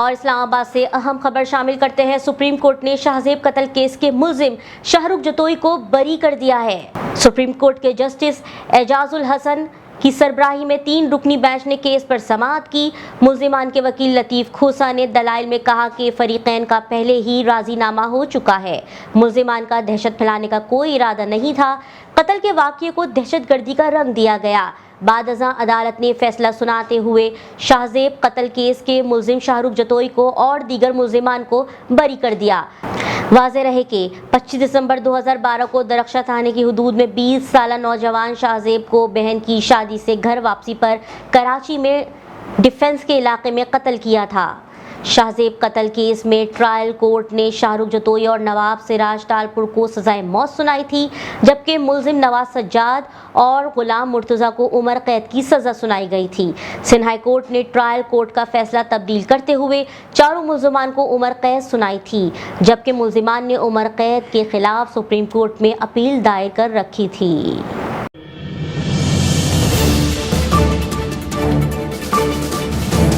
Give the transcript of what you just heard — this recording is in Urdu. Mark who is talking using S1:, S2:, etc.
S1: اور اسلام آباد سے اہم خبر شامل کرتے ہیں۔ سپریم کورٹ نے شاہزیب قتل کیس کے ملزم شاہ رخ جتوئی کو بری کر دیا ہے۔ سپریم کورٹ کے جسٹس اعجاز الحسن کی سربراہی میں 3 رکنی بینچ نے کیس پر سماعت کی۔ ملزمان کے وکیل لطیف کھوسا نے دلائل میں کہا کہ فریقین کا پہلے ہی راضی نامہ ہو چکا ہے۔ ملزمان کا دہشت پھیلانے کا کوئی ارادہ نہیں تھا۔ قتل کے واقعے کو دہشت گردی کا رنگ دیا گیا۔ بعد ازاں عدالت نے فیصلہ سناتے ہوئے شاہزیب قتل کیس کے ملزم شاہ رخ جتوئی کو اور دیگر ملزمان کو بری کر دیا۔ واضح رہے کہ 25 دسمبر 2012 کو درخشاں تھانے کی حدود میں 20 سالہ نوجوان شاہزیب کو بہن کی شادی سے گھر واپسی پر کراچی میں ڈیفنس کے علاقے میں قتل کیا تھا۔ شاہزیب قتل کیس میں ٹرائل کورٹ نے شاہ رخ جتوئی اور نواب سراج ٹالپور کو سزائے موت سنائی تھی، جبکہ ملزم نواز سجاد اور غلام مرتضیٰ کو عمر قید کی سزا سنائی گئی تھی۔ سندھ ہائی کورٹ نے ٹرائل کورٹ کا فیصلہ تبدیل کرتے ہوئے چاروں ملزمان کو عمر قید سنائی تھی، جبکہ ملزمان نے عمر قید کے خلاف سپریم کورٹ میں اپیل دائر کر رکھی تھی۔